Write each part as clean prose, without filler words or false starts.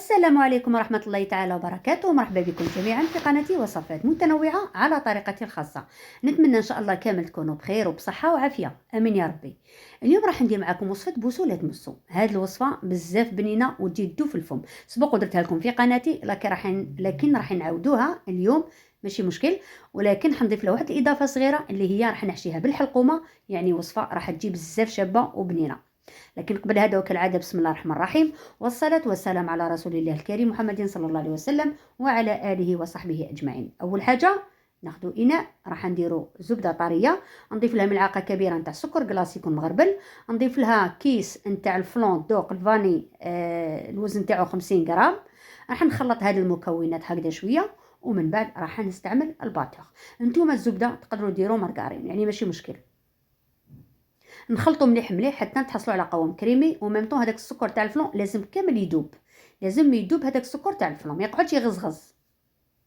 السلام عليكم ورحمة الله تعالى وبركاته. مرحبا بكم جميعا في قناتي وصفات متنوعة على طريقتي الخاصة. نتمنى إن شاء الله كامل تكونوا بخير وبصحة وعافية، أمين يا ربي. اليوم راح ندير معكم وصفة بوسو تمسو. هذه الوصفة بزاف بنينة وتجي تدوب في الفم. سبق ودرتها لكم في قناتي، لكن راح نعاودوها اليوم، ماشي مشكل. ولكن حنضيف لها واحد الإضافة صغيرة اللي هي راح نحشيها بالحلقومة، يعني وصفة راح تجي بزاف شابة وبنينة. لكن قبل هذا وكالعادة بسم الله الرحمن الرحيم، والصلاة والسلام على رسول الله الكريم محمد صلى الله عليه وسلم وعلى آله وصحبه أجمعين. أول حاجة ناخذ إناء راح نديرو زبدة طرية، نضيف لها ملعقة كبيرة نتاع سكر كلاص يكون مغربل، نضيف لها كيس نتاع الفلون دوق الفاني، الوزن تاعو 50 غرام. راح نخلط هذه المكونات هكذا شوية، ومن بعد راح نستعمل الباتور. نتوما الزبدة تقدروا ديروا مارغرين، يعني ماشي مشكل. نخلطوا مليح مليح حتى نتحصلوا على قوام كريمي، وميمطون هذاك السكر تاع الفلون لازم كامل يذوب، لازم يذوب هذاك السكر تاع الفلون، ما يقعدش يغزغز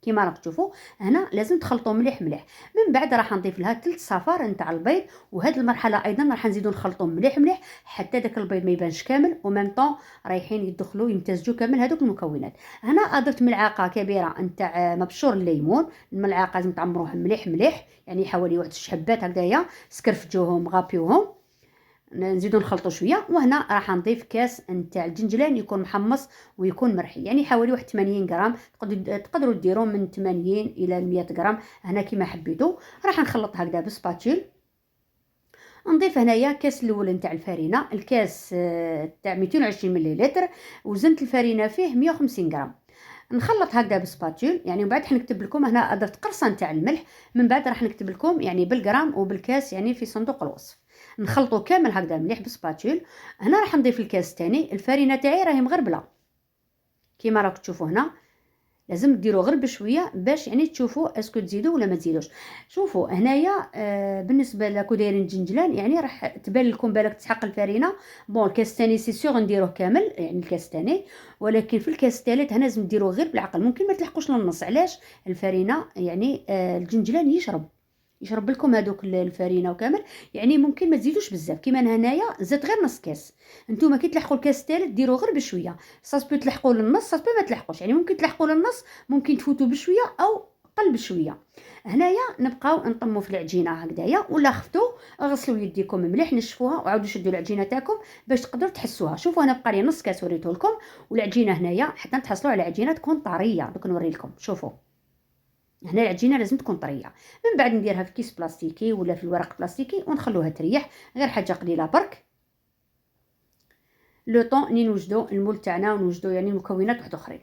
كيما راك تشوفوا هنا. لازم تخلطوا مليح مليح. من بعد راح نضيف لها 3 صفار نتاع البيض، وهذه المرحله ايضا راح نزيدوا نخلطوا مليح مليح حتى داك البيض ما يبانش كامل، وميمطون رايحين يدخلوا يمتزجوا كامل هذوك المكونات. هنا اضفت ملعقه كبيره نتاع مبشور الليمون، الملعقه لازم تعمروها مليح مليح، يعني حوالي واحد 6 حبات هكذايا، سكرفجوهم غابيوهم. نزيدو نخلطو شويه. وهنا راح نضيف كاس نتاع الجنجلان يكون محمص ويكون مرحي، يعني حوالي واحد 80 غرام، تقدروا ديروا من 80 الى 100 غرام هنا كيما حبيتو. راح نخلط هكذا بسباتيل. نضيف هنايا كاس الاول نتاع الفارينه، الكاس تاع 220 مليلتر، وزنت الفارينه فيه 150 غرام. نخلط هكذا بسباتيل، يعني من بعد حنكتب لكم هنا اضفت قرصه نتاع الملح، من بعد راح نكتب لكم يعني بالغرام وبالكاس يعني في صندوق الوصف. نخلطو كامل هكذا مليح بسباتيل. هنا راح نضيف الكاس الثاني، الفارينه تاعي راهي مغربله كيما راك تشوفوا هنا، لازم ديروا غير بشويه باش يعني تشوفوا اسكو تزيدوا ولا ما تزيدوش. شوفوا هنايا بالنسبه لكو دايرين جنجلان يعني راح تبان لكم بالك تسحق الفارينه. بون الكاس الثاني سي سيغ نديروه كامل، يعني الكاس الثاني، ولكن في الكاس الثالث هنا لازم ديروه غير بالعقل، ممكن ما تلحقوش للنص. علاش؟ الفارينه يعني الجنجلان يشرب لكم هذوك الفارينه وكامل، يعني ممكن ما تزيدوش بزاف. كيما انا هنايا زدت غير نص كاس، نتوما كي تلحقوا الكاس الثالث ديروا غير بشويه، ساسبو تلحقوا للنص ساسبو ما تلحقوش، يعني ممكن تلحقوا للنص، ممكن تفوتوا بشويه او قل بشويه. هنايا نبقاو نطموا في العجينه هكذايا، ولا خفتوا غسلوا يديكم مليح، نشفوها وعاودوا شدوا العجينه تاعكم باش تقدروا تحسوها. شوفوا انا بقى لي نص كاس وريته لكم، والعجينه هنايا حتى نتحصلوا على عجينه تكون طريه. دوك نوري لكم، شوفوا هنا العجينه لازم تكون طريه. من بعد نديرها في كيس بلاستيكي ولا في الورق بلاستيكي ونخلوها تريح غير حاجه قليله برك، لو طون ني نوجدو المول تاعنا ونوجدو يعني مكونات واحد اخرين.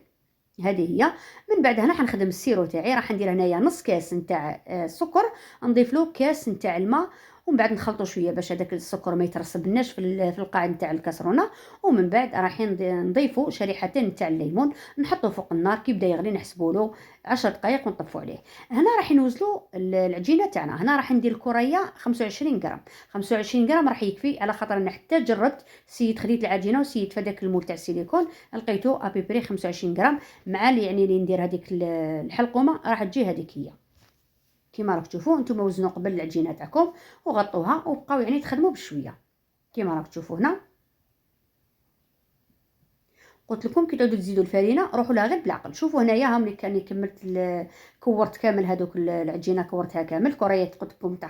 هذه هي. من بعد هنا حنخدم السيرو تاعي، راح ندير هنايا نص كاس نتاع السكر، نضيف له كاس نتاع الماء، ومن بعد نخلطو شويه باش هذاك السكر ما يترسبناش في القاع نتاع الكاسرونه. ومن بعد راح نضيفو شريحتين نتاع الليمون، نحطوه فوق النار كي بدا يغلي نحسبوا له 10 دقائق ونطفو عليه. هنا راح نوزلو العجينه تاعنا. هنا راح ندير الكريه 25 غرام، 25 غرام راح يكفي، على خاطر انا حتى جربت سيت خديت العجينه وسيت فداك المول تاع السيليكون لقيتو ابيبري 25 غرام، مع يعني اللي ندير هذيك الحلقومه راح تجي هذيك هي كيما راك تشوفوا. نتوما وزنوا قبل العجينه تاعكم وغطوها وبقاو يعني تخدموا بشويه كيما راك تشوفوا هنا. قلت لكم كي تعودوا تزيدوا الفرينه روحوا لها غير بالعقل. شوفوا هنايا ها ملي كاني كملت كورت كامل هذوك العجينه، كورتها كامل كريات قلت لكم تاع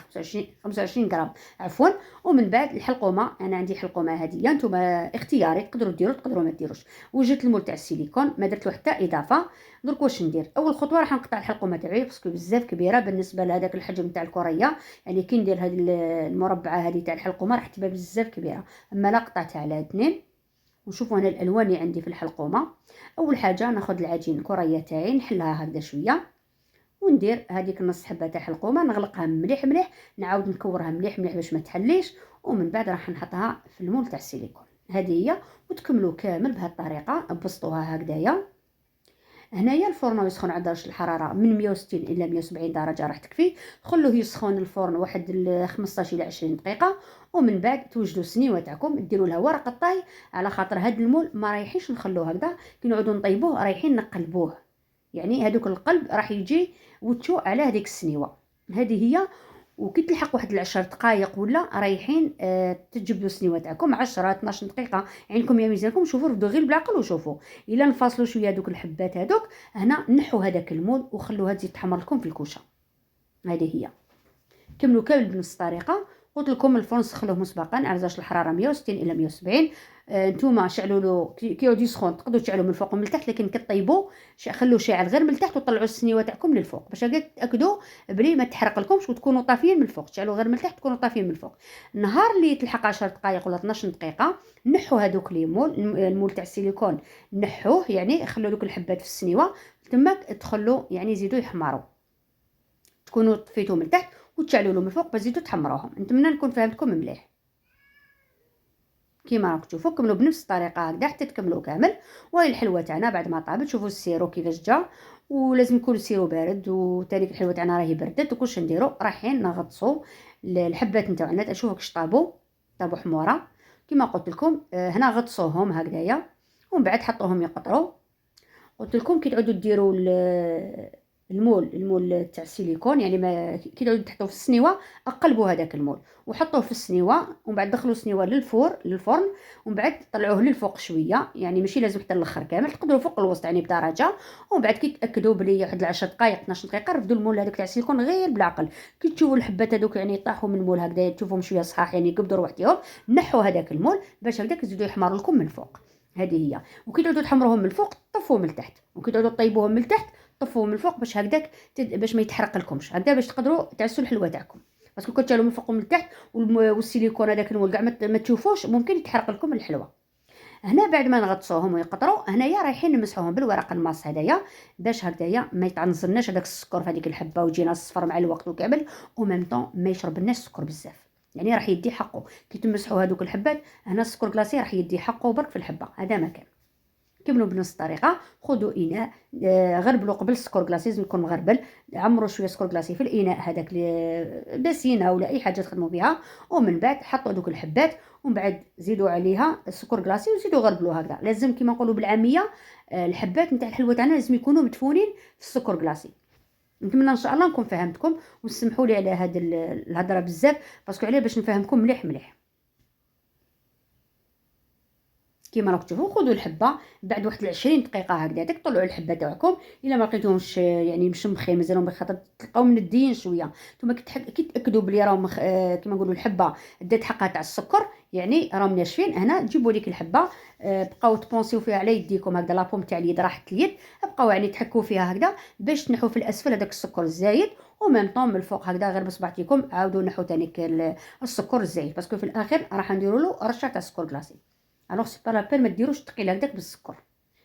25 غرام عفوا. ومن بعد الحلقومه، انا عندي حلقومه هذه نتوما اختياري، تقدروا ديروا تقدروا ما ديروش. وجدت المول تاع السيليكون ما درت له حتى اضافه. درك واش ندير؟ اول خطوه راح نقطع الحلقومه تاعي باسكو بزاف كبيره بالنسبه لهذاك الحجم تاع الكريه، يعني كي ندير هذه المربعه هذه تاع الحلقومه راح تبان بزاف كبيره، اما لا قطعتها على 2. وشوفوا هنا الالوان اللي عندي في الحلقومه. اول حاجه ناخذ العجين الكريه تاعي نحلها هكذا شويه، وندير هذيك نص حبه تاع حلقومه نغلقها مليح مليح، نعاود نكورها مليح مليح باش ما تحليش. ومن بعد راح نحطها في المول تاع السيليكون هذه هي. وتكملوا كامل بهذه الطريقه، بسطوها هكذايا. هنايا الفرن يسخن على درجه الحراره من 160 الى 170 درجه راح تكفي. خلوه يسخن الفرن واحد 15 الى 20 دقيقه. ومن بعد توجدوا السنيوه تاعكم ديروا لها ورق الطاي، على خاطر هذا المول ما رايحينش نخلوه هكذا كي نعودوا نطيبوه، رايحين نقلبوه، يعني هذوك القلب راح يجي وتشو على هذيك السنيوه هذه هي. وكي تلحق واحد 10 دقائق ولا رايحين تجبدوا السنيوه تاعكم 10 12 دقيقه، عينكم يا ميزانكم، شوفوا ردوا غير بالعقل وشوفوا. الا نفاصلوا شويه دوك الحبات هذوك، هنا نحوا هذاك المول وخلوها تزيد تحمر لكم في الكوشه. هذه هي. كملوا كامل بنفس الطريقه. قلت لكم الفرن سخنوه مسبقا على درجه الحراره 160 الى 170. نتوما شعلوا له كي يعود يسخن، تقدروا تشعلوا من الفوق ومن التحت، لكن كطيبوا خلوه شاعل غير من التحت وطلعوا السنيوه تاعكم للفوق باش هكا تاكدوا بلي ما تحرق لكمش وتكونوا طافيين من الفوق. تشعلوا غير من التحت تكونوا طافيين من الفوق. النهار اللي تلحق 10 دقائق ولا 12 دقيقه، نحوا هذوك المول تاع السيليكون، نحوه يعني خلوا دوك الحبات في السنيوه، تماك تخلوا يعني يزيدوا يحمروا، تكونوا طفيتوا من تحت وتشعلوا له من الفوق باش تزيدوا تحمروهم. نتمنى نكون فهمتكم مليح. كيما راكم تشوفوا كملوا بنفس الطريقه هكذا حتى تكملوا كامل. وهي الحلوه تاعنا بعد ما طابت، شوفوا السيرو كيفاش جا، ولازم يكون السيرو بارد، وثاني الحلوه تاعنا راهي بردت. وكلش نديروا رايحين نغطسوا الحبات نتاعنا، شوفوا كيفاش طابوا حموره كيما قلت لكم. هنا غطسوهم هكذايا ومن بعد حطوهم يقطروا. قلت لكم كي تعودوا ديروا المول تاع السيليكون، يعني ما كي تعودوا تحطوه في السنيوه، اقلبوا هذاك المول وحطوه في السنيوه، ومن بعد دخلوا السنيوه للفرن، ومن بعد طلعوه للفوق شويه، يعني ماشي لازم حتى الاخر كامل، تقدروا فوق الوسط يعني بدرجه. ومن بعد كي تاكدوا بلي واحد 10 دقائق 12 دقيقه، ردوا المول هذاك تاع السيليكون غير بالعقل. كي تشوفوا الحبات هذوك يعني طاحوا من المول هكذا، تشوفوهم شويه صحاح يعني قبضوا روحتهم، نحوا هذاك المول باش هكذاك يزيدوا يحمروا لكم من الفوق. هذه هي. وكي تعودوا تحمروهم من الفوق طفوهم من التحت، وكي تعودوا طيبوهم من التحت طفوهم من الفوق باش هكذاك باش ما يتحرق لكمش هكذا، باش تقدروا تعسوا الحلوه تاعكم. باسكو كون تشعلوا من الفوق ومن التحت والسيليكون هذاك المول كاع ما تشوفوش، ممكن يتحرق لكم الحلوه. هنا بعد ما نغطسوهم ويقطروا، هنايا رايحين نمسحوهم بالورق الماس هذايا باش هكذايا ما يتعنصرناش هذاك السكر في هذيك الحبه ويجينا الصفر مع الوقت وكامل، وميم طون ما يشربناش السكر بزاف، يعني راح يدي حقه. كي تمسحوا هذوك الحبات، هنا السكر كلاصي راح يدي حقه برك في الحبه. هذا ما كان. كملوا بنفس الطريقه. خذوا اناء، غربلوا قبل السكر كلاصي، لازم يكون مغربل، عمروا شويه سكر كلاصي في الاناء هذاك باسينه ولا اي حاجه تخدموا بها، ومن بعد حطوا دوك الحبات، ومن بعد زيدوا عليها السكر كلاصي وزيدوا غربلوا هكذا. لازم كما نقولوا بالعاميه الحبات نتاع الحلوه تاعنا لازم يكونوا مدفونين في السكر كلاصي. نتمنى ان شاء الله نكون فهمتكم، وسمحوا لي على هذه الهضره بزاف، باسكو عليه باش نفهمكم مليح مليح. كيما راكم تشوفوا خذوا الحبه بعد واحد 20 دقيقه هكذا، طلعوا الحبه تاعكم. الا ما لقيتوهمش يعني مشمخين مازالهم بخاطر تلقاو منديين شويه، نتوما كي تاكدوا بلي راهم كيما نقولوا الحبه دات حقها تاع السكر، يعني راهم ناشفين، هنا تجيبوا ديك الحبه بقاو تبونسيو فيها على يديكم هكذا، لابوم تاع اليد راحت اليد، بقاو يعني تحكوا فيها هكذا باش تنحوا في الاسفل هذاك السكر الزايد، وميم طون من الفوق هكذا غير بصبعتكم عاودوا نحوا ثاني السكر الزايد، باسكو في الاخر راح نديروا له رشه تاع السكر كلاصي. الوغ سي با لابيل ما ديروش ثقيل هكذاك بالسكر،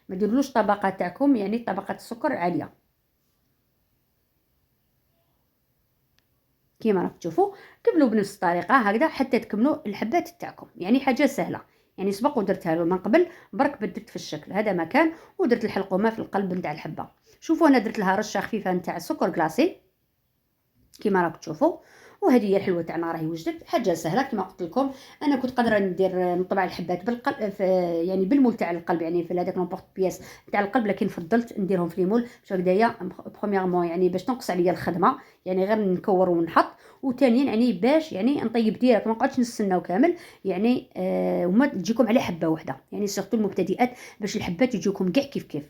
ما ديرولوش طبقه تاعكم يعني طبقه السكر عاليه. كيما راكم تشوفوا كملوا بنفس الطريقه هكذا حتى تكملوا الحبات تاعكم، يعني حاجه سهله، يعني سبق ودرتها له من قبل، برك بدلت في الشكل هذا مكان، ودرت الحلقومه في القلب نتاع الحبه. شوفوا انا درت لها رشه خفيفه نتاع السكر كلاصي كيما راكم تشوفوا. وهذه هي الحلوه تاعنا راهي وجدت، حاجه سهله كما قلت لكم. انا كنت قادره نطبع الحبات بالقلب يعني بالمول تاع القلب، يعني في هذاك لومبورط بياس تاع القلب، لكن فضلت نديرهم في المول باش هكذايا برومييرمون يعني باش تنقص عليا الخدمه، يعني غير نكور ونحط، وثانيا يعني باش يعني نطيب ديريكت ما نقعدش نستناو كامل، يعني وما تجيكم على حبه واحده، يعني سيرتو المبتدئات باش الحبات يجيكم كاع كيف كيف.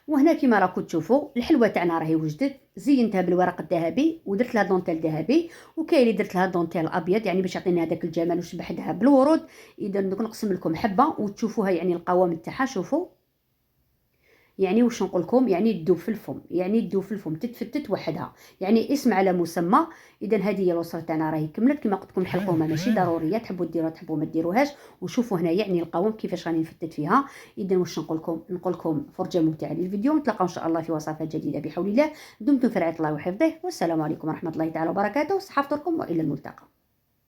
وهنا كيما راكم تشوفوا الحلوه تاعنا راهي وجدت، زينتها بالورق الذهبي ودرت لها دونتيل ذهبي، وكاين اللي درت لها دونتيل ابيض يعني باش يعطينا هذاك الجمال وشبحتها بالورود. اذا دوك نقسم لكم حبه وتشوفوها يعني القوام تاعها، شوفوا يعني واش نقول لكم، يعني تذوب في الفم، يعني تذوب في الفم تتفتت وحدها، يعني اسم على مسمى. اذا هذه هي الوصفه تاعنا راهي كملت. كما قلت لكم الحلقومه ماشي ضروريه، تحبوا ديروها تحبوا ما ديروهاش. وشوفوا هنا يعني القوام كيفاش راني نفتت فيها. اذا واش نقول لكم فرجه ممتعه للفيديو، نتلاقاو ان شاء الله في وصفات جديده بحول الله. دمتم في رعايه الله وحفظه، والسلام عليكم ورحمه الله تعالى وبركاته، صحه فطوركم والى الملتقى.